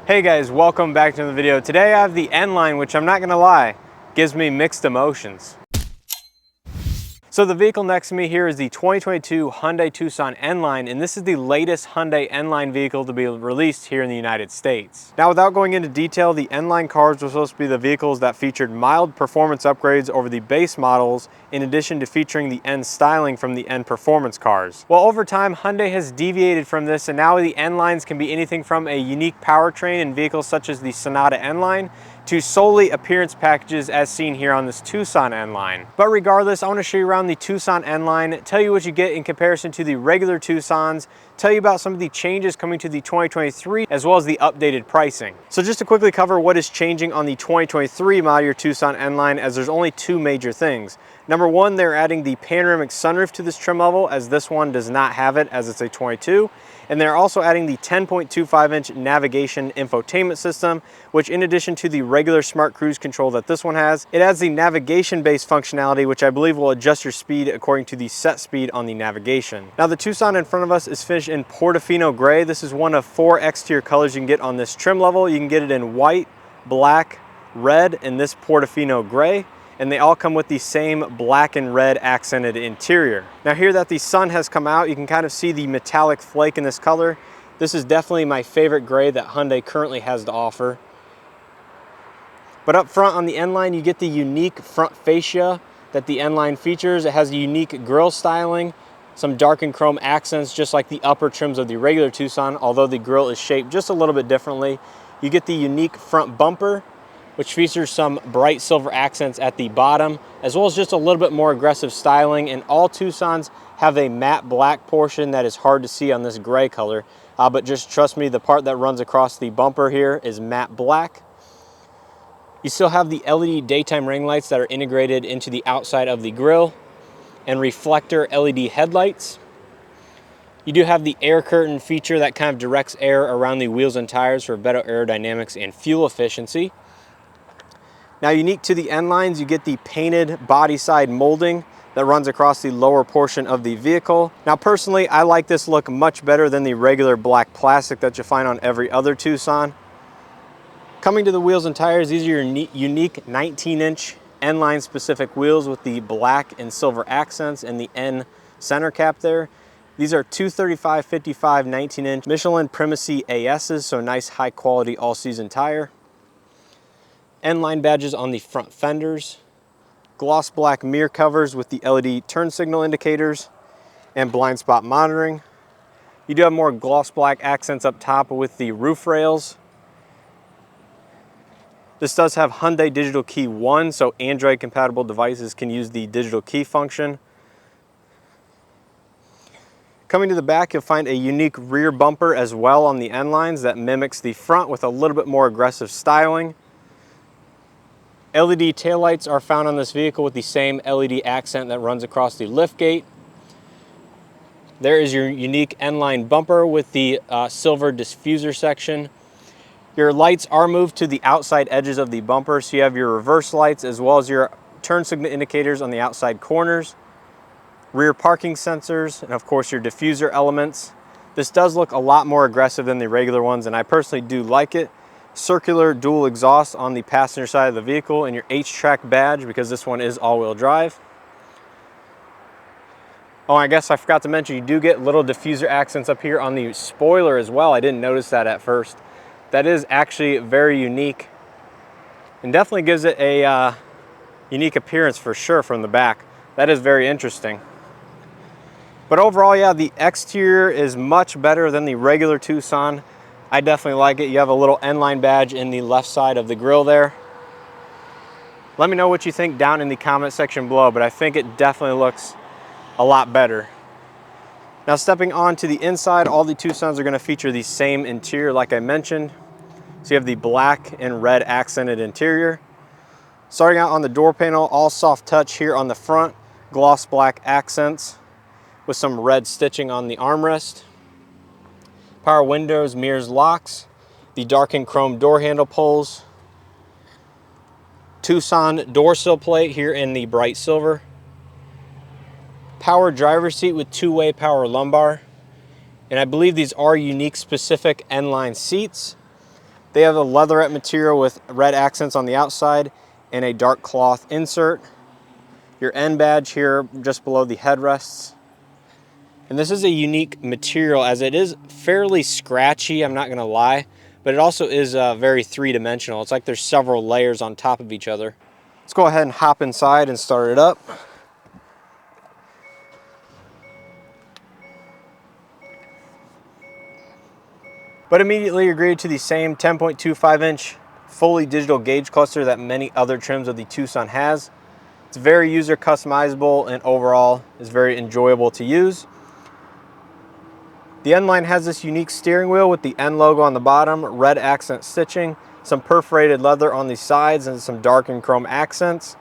Hey guys, welcome back to the video. Today I have the N-Line, which I'm not gonna lie, gives me mixed emotions. So the vehicle next to me here is the 2022 Hyundai Tucson N-Line, and this is the latest Hyundai N-Line vehicle to be released here in the United States. Now, without going into detail, the N-Line cars were supposed to be the vehicles that featured mild performance upgrades over the base models, in addition to featuring the N styling from the N performance cars. Well, over time, Hyundai has deviated from this, and now the N-Lines can be anything from a unique powertrain in vehicles such as the Sonata N-Line to solely appearance packages as seen here on this Tucson N-Line. But regardless, I want to show you around the Tucson N-Line, tell you what you get in comparison to the regular Tucsons, tell you about some of the changes coming to the 2023, as well as the updated pricing. So just to quickly cover what is changing on the 2023 model year Tucson N-Line, as there's only two major things. Number one, they're adding the panoramic sunroof to this trim level, as this one does not have it, as it's a 22. And they're also adding the 10.25-inch navigation infotainment system, which in addition to the regular smart cruise control that this one has, it adds the navigation-based functionality, which I believe will adjust your speed according to the set speed on the navigation. Now, the Tucson in front of us is finished in Portofino gray. This is one of 4 exterior colors you can get on this trim level. You can get it in white, black, red, and this Portofino gray. And they all come with the same black and red accented interior. Now, here that the sun has come out, you can kind of see the metallic flake in this color. This is definitely my favorite gray that Hyundai currently has to offer. But up front on the N-Line, you get the unique front fascia that the N-Line features. It has a unique grille styling, some darkened chrome accents, just like the upper trims of the regular Tucson, although the grille is shaped just a little bit differently. You get the unique front bumper, which features some bright silver accents at the bottom, as well as just a little bit more aggressive styling. And all Tucsons have a matte black portion that is hard to see on this gray color, but just trust me, the part that runs across the bumper here is matte black. You still have the LED daytime ring lights that are integrated into the outside of the grille, and reflector LED headlights. You do have the air curtain feature that kind of directs air around the wheels and tires for better aerodynamics and fuel efficiency. Now, unique to the N-Lines, you get the painted body side molding that runs across the lower portion of the vehicle. Now, personally, I like this look much better than the regular black plastic that you find on every other Tucson. Coming to the wheels and tires, these are your unique 19-inch N-Line specific wheels with the black and silver accents and the N center cap there. These are 235/55 19-inch Michelin Primacy ASs, so nice high quality all-season tire. N-Line badges on the front fenders, gloss black mirror covers with the LED turn signal indicators and blind spot monitoring. You do have more gloss black accents up top with the roof rails. This does have Hyundai Digital Key 1, so Android compatible devices can use the digital key function. Coming to the back, you'll find a unique rear bumper as well on the N-Lines that mimics the front with a little bit more aggressive styling. LED taillights are found on this vehicle with the same LED accent that runs across the liftgate. There is your unique N-Line bumper with the silver diffuser section. Your lights are moved to the outside edges of the bumper, so you have your reverse lights as well as your turn signal indicators on the outside corners, rear parking sensors, and of course your diffuser elements. This does look a lot more aggressive than the regular ones, and I personally do like it. Circular dual exhaust on the passenger side of the vehicle, and your H-Track badge, because this one is all-wheel drive. Oh, I guess I forgot to mention, you do get little diffuser accents up here on the spoiler as well. I didn't notice that at first. That is actually very unique and definitely gives it a unique appearance for sure from the back. That is very interesting. But overall, yeah, the exterior is much better than the regular Tucson. I definitely like it. You have a little N-Line badge in the left side of the grille there. Let me know what you think down in the comment section below, but I think it definitely looks a lot better. Now, stepping on to the inside, all the Tucsons are going to feature the same interior like I mentioned. So you have the black and red accented interior. Starting out on the door panel, all soft touch here on the front, gloss black accents with some red stitching on the armrest. Power windows, mirrors, locks, the darkened chrome door handle pulls, Tucson door sill plate here in the bright silver, power driver's seat with two-way power lumbar, and I believe these are unique specific N-Line seats. They have a leatherette material with red accents on the outside and a dark cloth insert. Your N badge here just below the headrests. And this is a unique material as it is fairly scratchy, I'm not gonna lie, but it also is very three-dimensional. It's like there's several layers on top of each other. Let's go ahead and hop inside and start it up. But immediately you're greeted to the same 10.25-inch fully digital gauge cluster that many other trims of the Tucson has. It's very user customizable and overall is very enjoyable to use. The N-Line has this unique steering wheel with the N logo on the bottom, red accent stitching, some perforated leather on the sides, and some darkened chrome accents.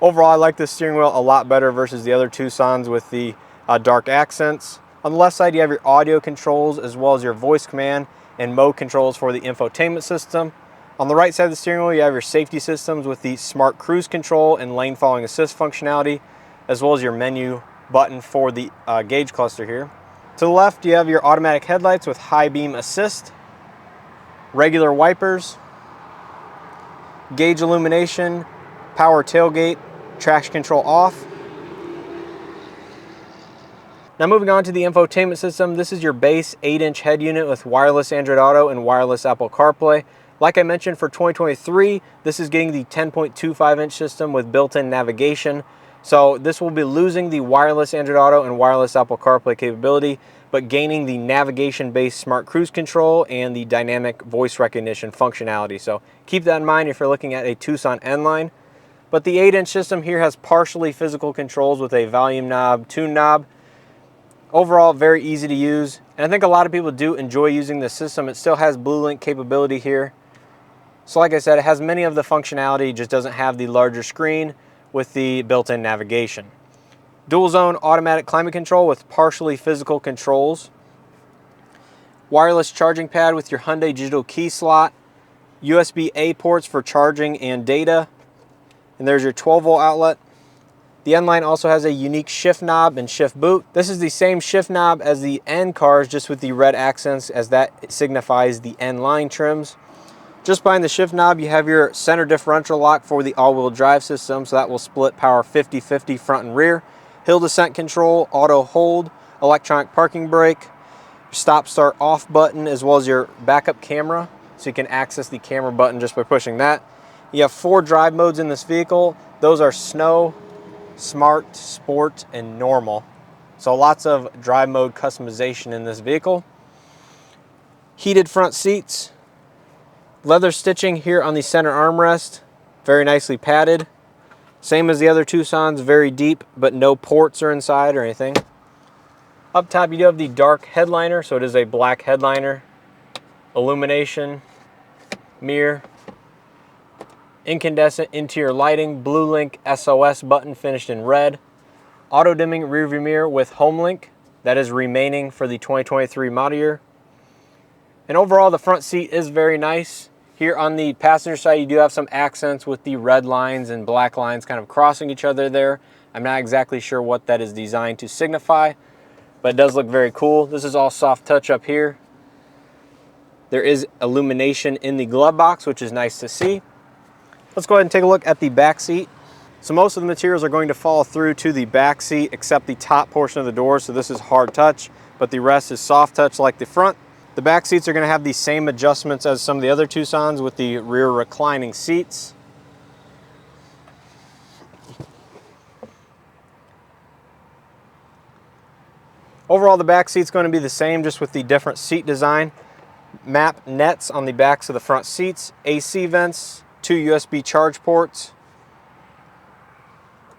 Overall, I like this steering wheel a lot better versus the other Tucsons with the dark accents. On the left side, you have your audio controls as well as your voice command and mode controls for the infotainment system. On the right side of the steering wheel, you have your safety systems with the smart cruise control and lane following assist functionality, as well as your menu button for the gauge cluster here. To the left, you have your automatic headlights with high beam assist, regular wipers, gauge illumination, power tailgate, traction control off. Now moving on to the infotainment system, this is your base 8-inch head unit with wireless Android Auto and wireless Apple CarPlay. Like I mentioned, for 2023, this is getting the 10.25-inch system with built-in navigation. So this will be losing the wireless Android Auto and wireless Apple CarPlay capability, but gaining the navigation-based smart cruise control and the dynamic voice recognition functionality. So keep that in mind if you're looking at a Tucson N-Line. But the 8-inch system here has partially physical controls with a volume knob, tune knob. Overall, very easy to use. And I think a lot of people do enjoy using this system. It still has BlueLink capability here. So like I said, it has many of the functionality, just doesn't have the larger screen with the built-in navigation. Dual zone automatic climate control with partially physical controls. Wireless charging pad with your Hyundai digital key slot. USB-A ports for charging and data. And there's your 12-volt outlet. The N-Line also has a unique shift knob and shift boot. This is the same shift knob as the N cars, just with the red accents, as that signifies the N-Line trims. Just behind the shift knob, you have your center differential lock for the all-wheel drive system, so that will split power 50-50 front and rear. Hill descent control, auto hold, electronic parking brake, stop start off button, as well as your backup camera, so you can access the camera button just by pushing that. You have 4 drive modes in this vehicle. Those are snow, smart, sport, and normal. So lots of drive mode customization in this vehicle. Heated front seats. Leather stitching here on the center armrest, very nicely padded. Same as the other Tucsons, very deep, but no ports are inside or anything. Up top you do have the dark headliner, so it is a black headliner. Illumination, mirror, incandescent interior lighting, BlueLink SOS button finished in red. Auto dimming rearview mirror with HomeLink, that is remaining for the 2023 model year. And overall the front seat is very nice. Here on the passenger side, you do have some accents with the red lines and black lines kind of crossing each other there. I'm not exactly sure what that is designed to signify, but it does look very cool. This is all soft touch up here. There is illumination in the glove box, which is nice to see. Let's go ahead and take a look at the back seat. So most of the materials are going to fall through to the back seat except the top portion of the door, so this is hard touch, but the rest is soft touch like the front. The back seats are going to have the same adjustments as some of the other Tucsons with the rear reclining seats. Overall, the back seat's going to be the same, just with the different seat design. Map nets on the backs of the front seats, AC vents, 2 USB charge ports,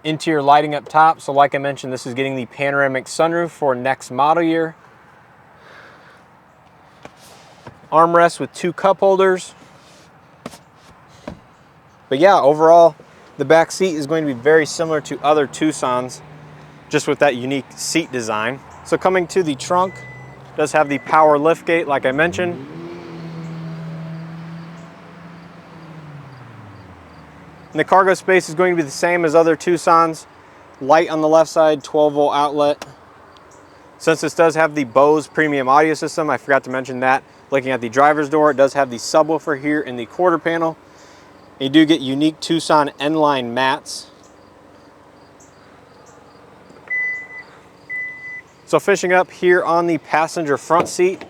interior lighting up top. So like I mentioned, this is getting the panoramic sunroof for next model year. Armrest with 2 cup holders. But yeah, overall, the back seat is going to be very similar to other Tucsons, just with that unique seat design. So coming to the trunk, it does have the power liftgate, like I mentioned. And the cargo space is going to be the same as other Tucsons. Light on the left side, 12-volt outlet. Since this does have the Bose premium audio system, I forgot to mention that, Looking at the driver's door, it does have the subwoofer here in the quarter panel. You do get unique Tucson N-Line mats. So finishing up here on the passenger front seat,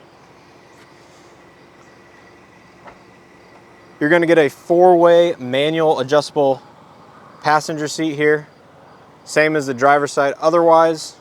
you're going to get a 4-way manual adjustable passenger seat here. Same as the driver's side otherwise.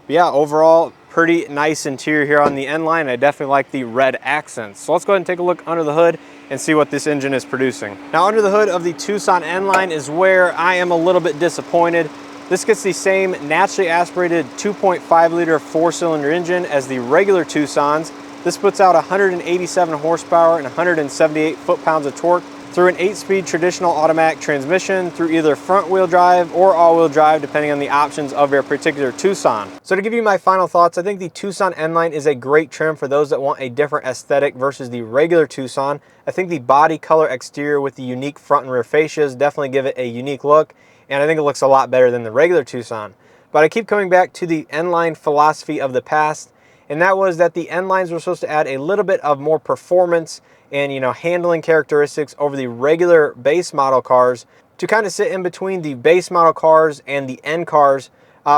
But yeah, overall, pretty nice interior here on the N-Line. I definitely like the red accents. So let's go ahead and take a look under the hood and see what this engine is producing. Now, under the hood of the Tucson N-Line is where I am a little bit disappointed. This gets the same naturally aspirated 2.5 liter 4-cylinder engine as the regular Tucsons. This puts out 187 horsepower and 178 foot-pounds of torque through an 8-speed traditional automatic transmission through either front-wheel drive or all-wheel drive, depending on the options of your particular Tucson. So to give you my final thoughts, I think the Tucson N-Line is a great trim for those that want a different aesthetic versus the regular Tucson. I think the body color exterior with the unique front and rear fascias definitely give it a unique look, and I think it looks a lot better than the regular Tucson. But I keep coming back to the N-Line philosophy of the past, and that was that the N-Lines were supposed to add a little bit of more performance and, you know, handling characteristics over the regular base model cars to kind of sit in between the base model cars and the N cars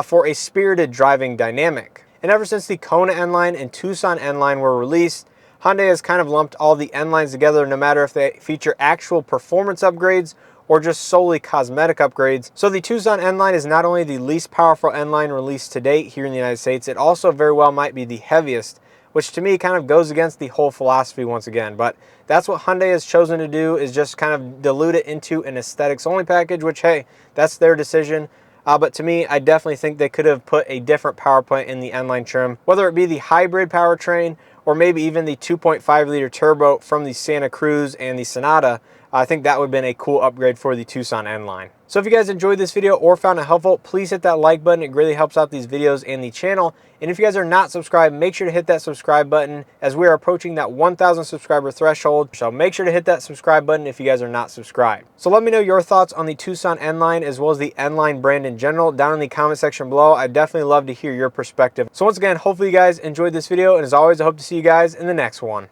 for a spirited driving dynamic. And ever since the Kona N-Line and Tucson N-Line were released, Hyundai has kind of lumped all the N-Lines together, no matter if they feature actual performance upgrades or just solely cosmetic upgrades. So the Tucson N-Line is not only the least powerful N-Line released to date here in the United States, it also very well might be the heaviest, which to me kind of goes against the whole philosophy once again. But that's what Hyundai has chosen to do, is just kind of dilute it into an aesthetics only package, which, hey, that's their decision. But to me, I definitely think they could have put a different power plant in the N-Line trim, whether it be the hybrid powertrain or maybe even the 2.5 liter turbo from the Santa Cruz and the Sonata. I think that would have been a cool upgrade for the Tucson N-Line. So if you guys enjoyed this video or found it helpful, please hit that like button. It really helps out these videos and the channel. And if you guys are not subscribed, make sure to hit that subscribe button, as we are approaching that 1,000 subscriber threshold. So make sure to hit that subscribe button if you guys are not subscribed. So let me know your thoughts on the Tucson N-Line as well as the N-Line brand in general down in the comment section below. I'd definitely love to hear your perspective. So once again, hopefully you guys enjoyed this video, and as always, I hope to see you guys in the next one.